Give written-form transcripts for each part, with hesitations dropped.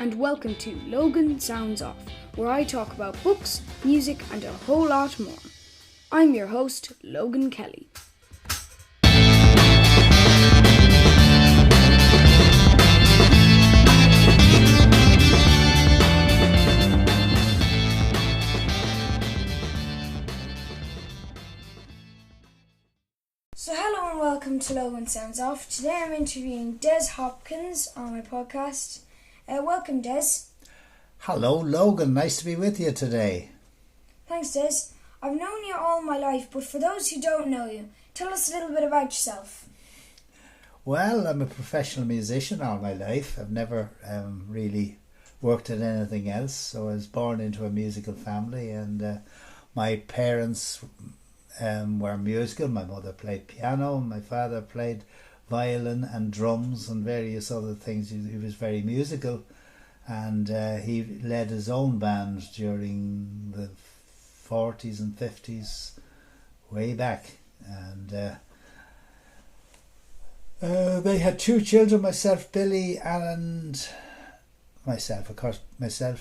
and welcome to Logan Sounds Off, where I talk about books, music and a whole lot more. I'm your host, Logan Kelly. So hello and welcome to Logan Sounds Off. Today I'm interviewing Des Hopkins on my podcast. Welcome, Des. Hello, Logan. Nice to be with you today. Thanks, Des. I've known you all my life, but for those who don't know you, tell us a little bit about yourself. Well, I'm a professional musician all my life. I've never really worked at anything else. So I was born into a musical family, and my parents were musical. My mother played piano, my father played violin and drums and various other things. He was very musical, and he led his own band during the 40s and 50s, way back. And they had two children, myself, Billy, and myself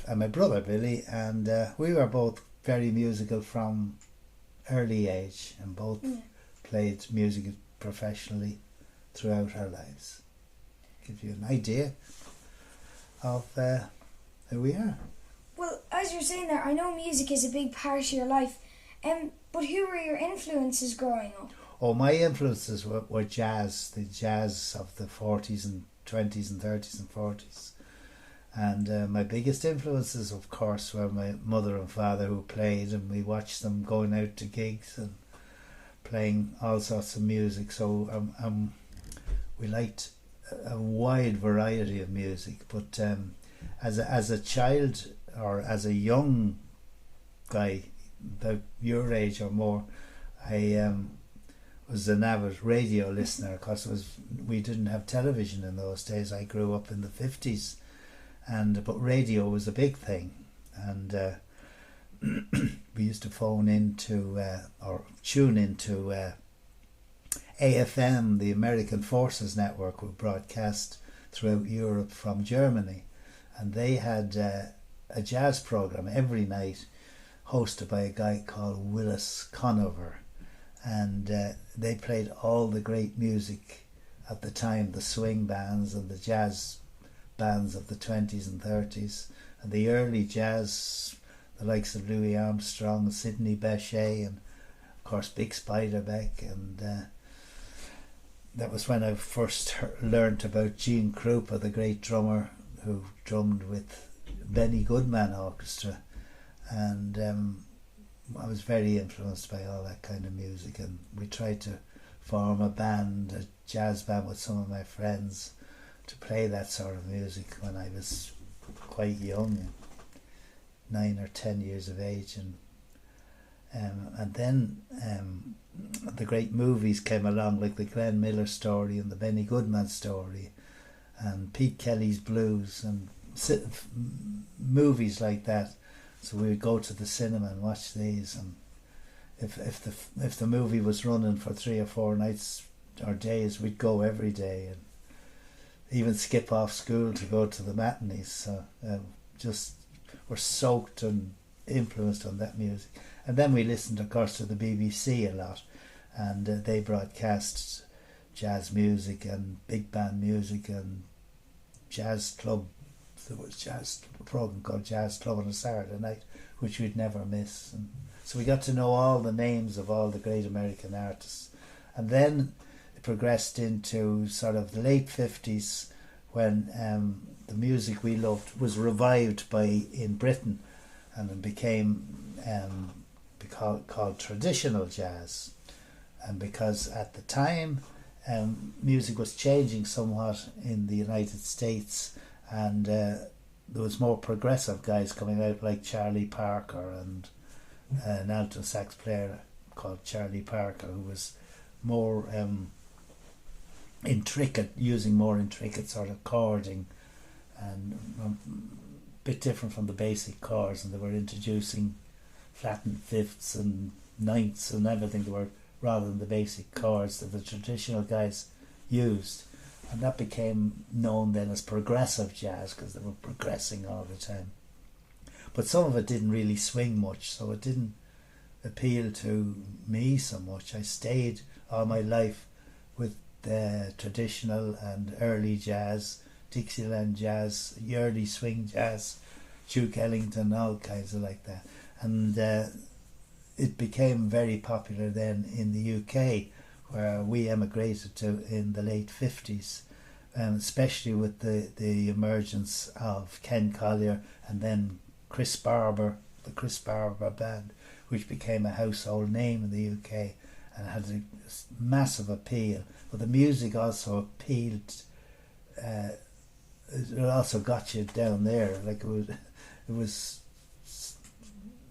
and my brother Billy, and we were both very musical from early age, and both played music professionally throughout our lives. Give you an idea of who we are. Well, as you're saying there, I know music is a big part of your life, but who were your influences growing up? Oh, my influences were jazz, the jazz of the 40s and 20s and 30s and 40s. And my biggest influences, of course, were my mother and father, who played, and we watched them going out to gigs and playing all sorts of music. So we liked a wide variety of music. But as a child, or as a young guy, about your age or more, I was an avid radio listener, because we didn't have television in those days. I grew up in the 50s. But radio was a big thing, and we used to phone into or tune into AFM, the American Forces Network, who broadcast throughout Europe from Germany, and they had a jazz program every night, hosted by a guy called Willis Conover, and they played all the great music at the time, the swing bands and the jazz bands of the 20s and 30s, and the early jazz, the likes of Louis Armstrong, Sidney Bechet, and of course Big Spiderbeck. And that was when I first learnt about Gene Krupa, the great drummer who drummed with Benny Goodman Orchestra, and I was very influenced by all that kind of music, and we tried to form a jazz band with some of my friends, to play that sort of music when I was quite young, 9 or 10 years of age, and then the great movies came along, like the Glenn Miller Story and the Benny Goodman Story and Pete Kelly's Blues, and movies like that. So we would go to the cinema and watch these, and if the movie was running for 3 or 4 nights or days, we'd go every day, and even skip off school to go to the matinees. So just were soaked and influenced on that music. And then we listened, of course, to the BBC a lot, and they broadcast jazz music and big band music and jazz club. There was a program called Jazz Club on a Saturday night, which we'd never miss. And so we got to know all the names of all the great American artists. And then progressed into sort of the late 50s, when the music we loved was revived in Britain, and it became called traditional jazz. And because at the time music was changing somewhat in the United States, and there was more progressive guys coming out, like Charlie Parker, and an alto sax player called Charlie Parker, who was more using more intricate sort of chording, and a bit different from the basic chords, and they were introducing flattened fifths and ninths and everything, rather than the basic chords that the traditional guys used. and that became known then as progressive jazz because they were progressing all the time. But some of it didn't really swing much, so it didn't appeal to me so much. I stayed all my life with traditional and early jazz, Dixieland jazz, early swing jazz, Duke Ellington, all kinds of like that. And it became very popular then in the UK, where we emigrated to in the late 50s, especially with the emergence of Ken Collier and then Chris Barber, the Chris Barber Band, which became a household name in the UK and had a massive appeal. But the music also appealed, it also got you down there. Like it was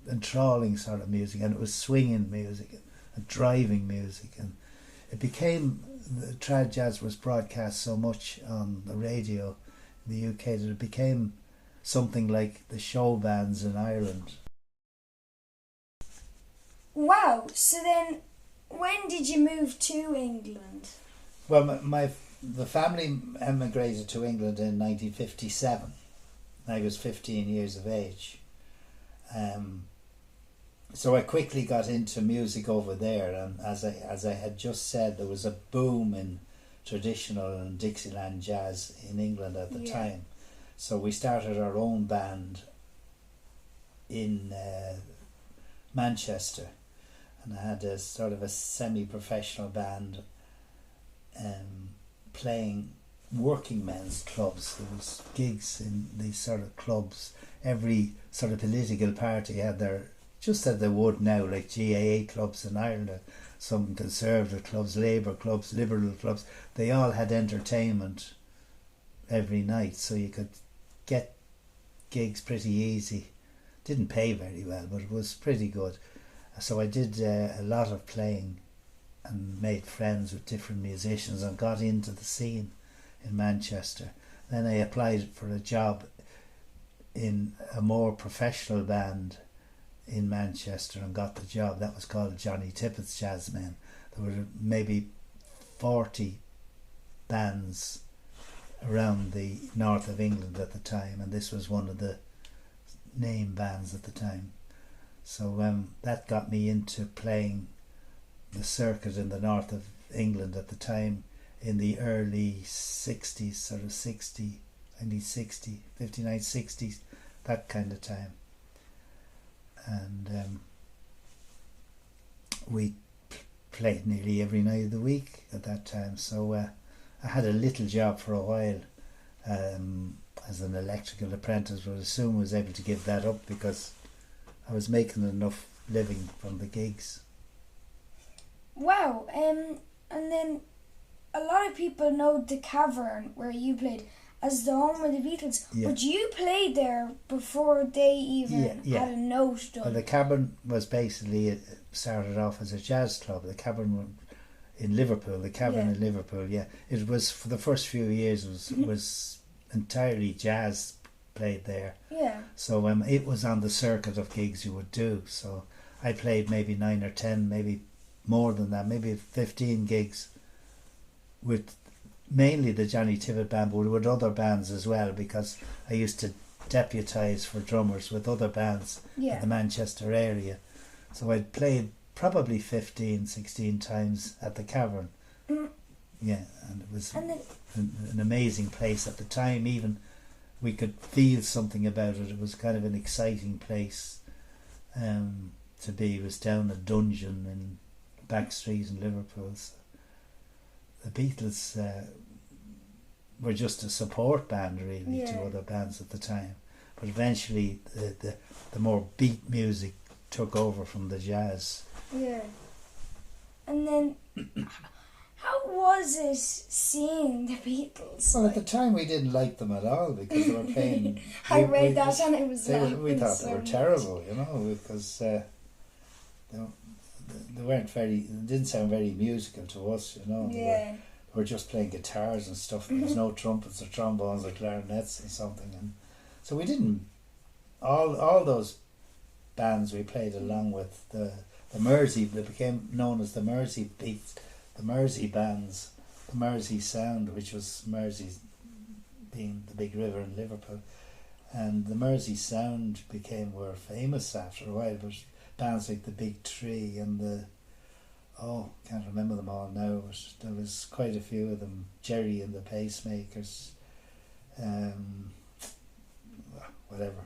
enthralling sort of music, and it was swinging music and driving music, and it became, the trad jazz was broadcast so much on the radio in the UK that it became something like the show bands in Ireland. Wow, so then when did you move to England? Well, the family emigrated to England in 1957. I was 15 years of age. So I quickly got into music over there, and as I had just said, there was a boom in traditional and Dixieland jazz in England at the time. So we started our own band in Manchester, and I had a sort of a semi-professional band playing working men's clubs. There was gigs in these sort of clubs. Every sort of political party had their, just as they would now, like GAA clubs in Ireland, some Conservative clubs, Labour clubs, Liberal clubs, they all had entertainment every night, so you could get gigs pretty easy. Didn't pay very well, but it was pretty good. So I did a lot of playing and made friends with different musicians and got into the scene in Manchester. Then I applied for a job in a more professional band in Manchester and got the job. That was called Johnny Tippett's Jazzmen. There were maybe 40 bands around the north of England at the time, and this was one of the name bands at the time. So that got me into playing the circuit in the north of England at the time in the early 60s, sort of 60, 59, 60s, that kind of time. And we played nearly every night of the week at that time. So I had a little job for a while as an electrical apprentice, but I soon was able to give that up because I was making enough living from the gigs. Wow, and then a lot of people know the Cavern where you played as the home of the Beatles, but you played there before they even had a note done. Well, the Cavern was basically, it started off as a jazz club. The Cavern in Liverpool, in Liverpool, it was, for the first few years, was entirely jazz played there. Yeah. So it was on the circuit of gigs you would do. So I played maybe 9 or 10, maybe more than that, maybe 15 gigs with mainly the Johnny Tippett band, but with other bands as well, because I used to deputise for drummers with other bands in the Manchester area. So I'd played probably 15, 16 times at the Cavern. Yeah, and it was an amazing place at the time. Even we could feel something about it. It was kind of an exciting place to be. It was down a dungeon in back street in Liverpool. So the Beatles were just a support band really to other bands at the time, but eventually the more beat music took over from the jazz. Yeah. And then how was it seeing the Beatles? Well, at the time we didn't like them at all because they were playing I read that and it was we thought they were terrible, you know, because they weren't very, they didn't sound very musical to us, you know. They were just playing guitars and stuff. There was no trumpets or trombones or clarinets and something, and so we didn't. All those bands we played along with, the Mersey, they became known as the Mersey Beats, the Mersey bands. the Mersey Sound, which was Mersey being the big river in Liverpool, and the Mersey Sound were famous after a while. But bands like the Big Tree and can't remember them all now, but there was quite a few of them. Jerry and the Pacemakers, whatever.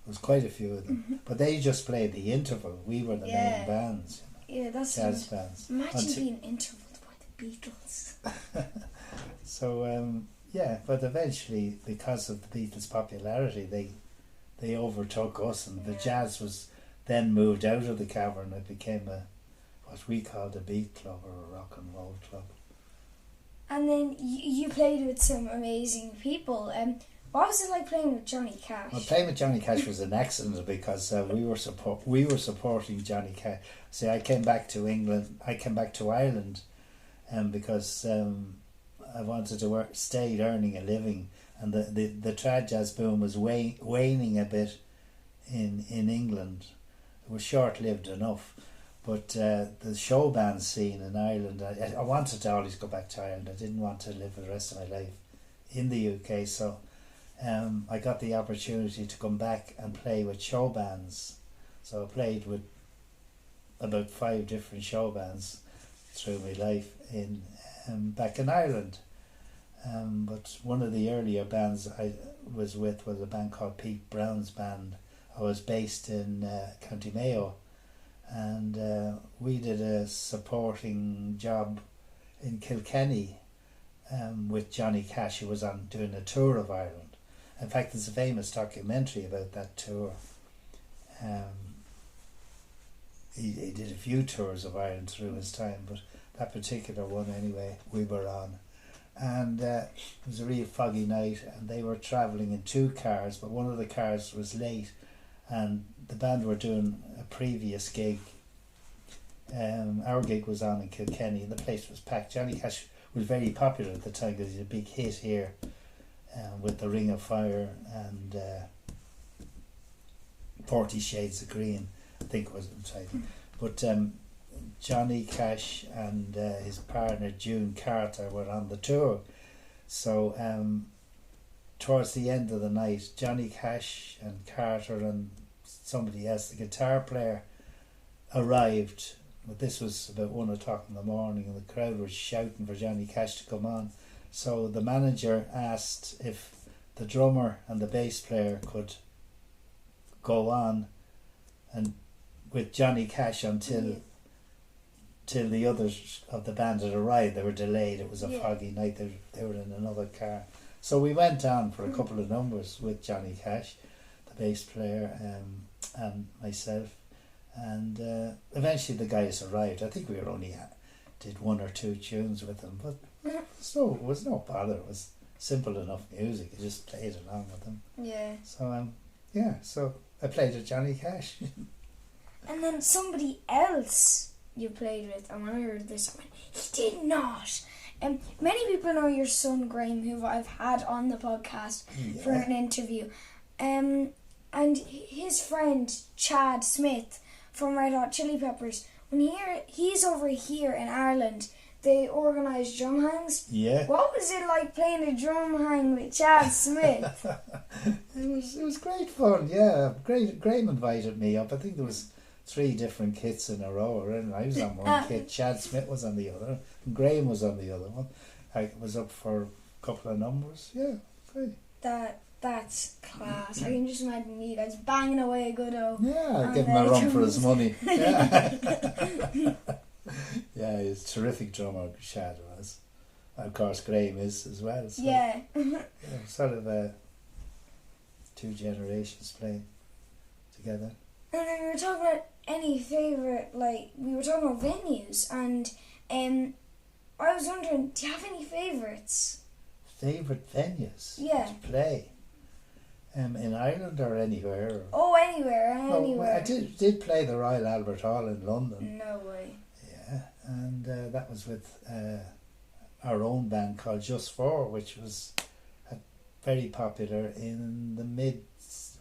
There was quite a few of them, but they just played the interval. We were the main bands. Yeah, that's jazz bands. Imagine being intervalled by the Beatles. So but eventually, because of the Beatles' popularity, they overtook us, and the jazz was then moved out of the Cavern. It became what we called a beat club or a rock and roll club. And then you played with some amazing people. What was it like playing with Johnny Cash? Well, playing with Johnny Cash was an accident because we were supporting Johnny Cash. See, I came back to Ireland, because I wanted to stay earning a living, and the trad jazz boom was waning a bit in England. It was short lived enough, but the show band scene in Ireland. I wanted to always go back to Ireland. I didn't want to live the rest of my life in the UK, so. I got the opportunity to come back and play with show bands. So I played with about 5 different show bands through my life back in Ireland. But one of the earlier bands I was with was a band called Pete Brown's Band. I was based in County Mayo, and we did a supporting job in Kilkenny with Johnny Cash, who was doing a tour of Ireland. In fact, there's a famous documentary about that tour. He did a few tours of Ireland through his time, but that particular one anyway, we were on. And it was a real foggy night, and they were travelling in 2 cars, but one of the cars was late, and the band were doing a previous gig. Our gig was on in Kilkenny, and the place was packed. Johnny Cash was very popular at the time because he had a big hit here. With the Ring of Fire and 40 Shades of Green, I think was the title. But Johnny Cash and his partner June Carter were on the tour. So towards the end of the night, Johnny Cash and Carter and somebody else, the guitar player, arrived. But this was about 1 o'clock in the morning, and the crowd was shouting for Johnny Cash to come on. So the manager asked if the drummer and the bass player could go on and with Johnny Cash until the others of the band had arrived. They were delayed. It was a foggy night. They were in another car. So we went on for a couple of numbers with Johnny Cash, the bass player, and myself. And eventually the guys arrived. I think we did 1 or 2 tunes with them, but so it was no bother. It was simple enough music. You just played along with them. Yeah. So so I played with Johnny Cash. And then somebody else you played with, and when I heard this, I went, he did not. Many people know your son Graham, who I've had on the podcast for an interview, and his friend Chad Smith from Red Hot Chili Peppers. When he's over here in Ireland, they organise drum hangs. Yeah. What was it like playing a drum hang with Chad Smith? It was great fun. Yeah, Graham invited me up. I think there was 3 different kits in a row, and I was on one kit. Chad Smith was on the other, and Graham was on the other one. I was up for a couple of numbers. Yeah, great. That's class. I can just imagine you guys banging away a good old. Yeah, give him a run for his money. Yeah. Yeah, he's a terrific drummer, Chad was. And of course, Graham is as well. So, yeah. Sort of 2 generations playing together. And then we were talking about any favourite, we were talking about venues, and I was wondering, do you have any favourites? Favourite venues? Yeah. To play? In Ireland or anywhere? Oh, anywhere. Well, I did play the Royal Albert Hall in London. No way. Yeah, and that was with our own band called Just For, which was very popular in the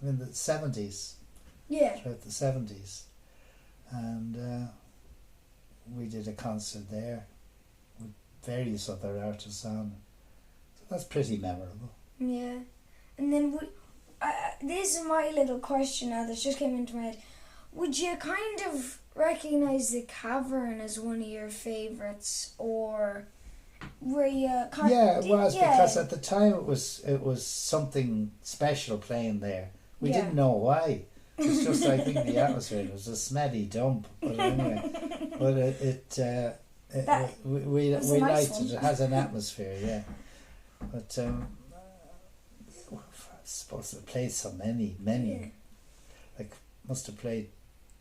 70s. Yeah. Throughout the 70s. And we did a concert there with various other artists on. So that's pretty memorable. Yeah. And then this is my little question now that just came into my head. Would you kind of recognise the Cavern as one of your favourites, or were you kind Yeah, it was, because at the time it was something special playing there. We didn't know why. It's just, I think, the atmosphere. It was a smelly dump, but anyway. But we liked it. It has an atmosphere, yeah. But I suppose it played so many. Yeah. Like, must have played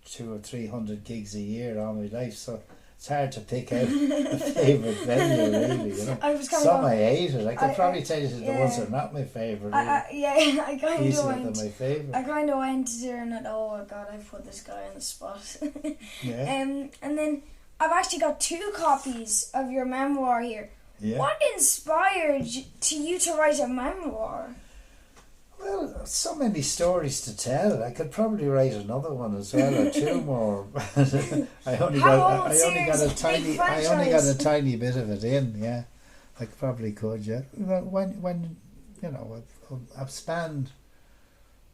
200 or 300 gigs a year all my life. So it's hard to pick out a favourite venue, really. You know, I hated. I could probably tell you the ones that are not my favourite. I kind Easier of went. than my favourite. I kind of went there and oh god, I've put this guy on the spot. Yeah. And then I've actually got 2 copies of your memoir here. Yeah. What inspired you to write a memoir? Well, so many stories to tell. I could probably write another one as well, or 2 more. I only got a tiny bit of it in. Yeah, I probably could. Yeah, when you know, I've spanned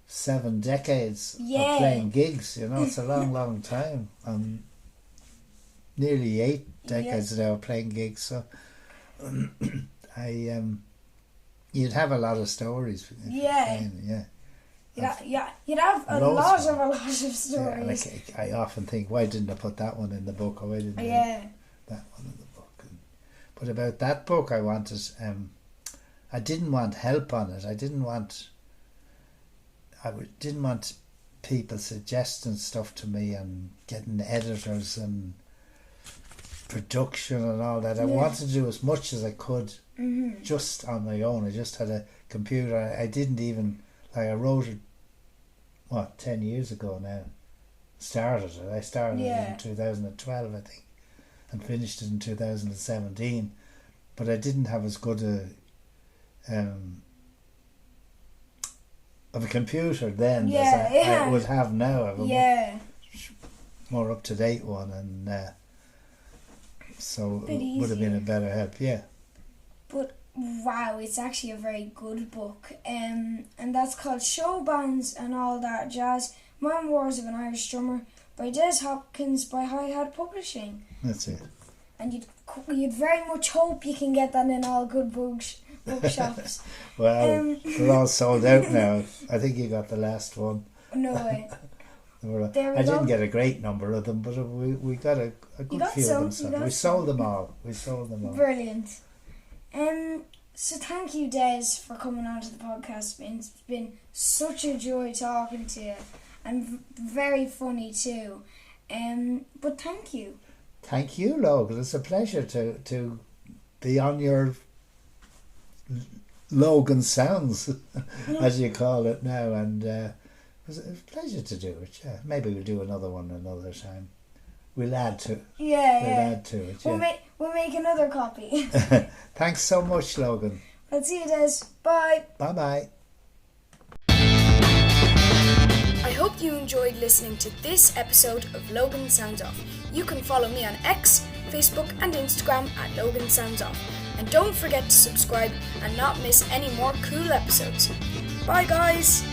7 decades of playing gigs. You know, it's a long time. Nearly 8 decades now of playing gigs. So you'd have a lot of stories. You'd have a lot of stories. Yeah, like I often think, why didn't I put that one in the book, or why didn't I that one in the book? But about that book, I wanted. I didn't want help on it. I didn't want people suggesting stuff to me and getting editors and production and all that. I wanted to do as much as I could just on my own. I just had a computer. I didn't even, I wrote it 10 years ago now. Started it. I started it in 2012, I think, and finished it in 2017. But I didn't have as good of a computer then as I would have now. I have a more up to date one, and so it would have been a better help. Yeah. But wow, it's actually a very good book, and that's called Show Bands and All That Jazz: Memoirs of an Irish Drummer by Des Hopkins by Hi-Hat Publishing. That's it. And you'd very much hope you can get that in all good bookshops. Well, they're all sold out now. I think you got the last one. No way. I didn't get a great number of them, but we got a good few of them. So we sold them all. Brilliant. So thank you, Des, for coming on to the podcast. It's been such a joy talking to you, and very funny too. But thank you. Thank you, Logan. It's a pleasure to be on your Logan Sounds, as you call it now, and it was a pleasure to do it. Yeah, maybe we'll do another one another time. We'll add to it. Add to it. We'll make another copy. Thanks so much, Logan. I'll see you, Des. Bye. Bye. I hope you enjoyed listening to this episode of Logan Sounds Off. You can follow me on X, Facebook and Instagram at Logan Sounds Off. And don't forget to subscribe and not miss any more cool episodes. Bye guys!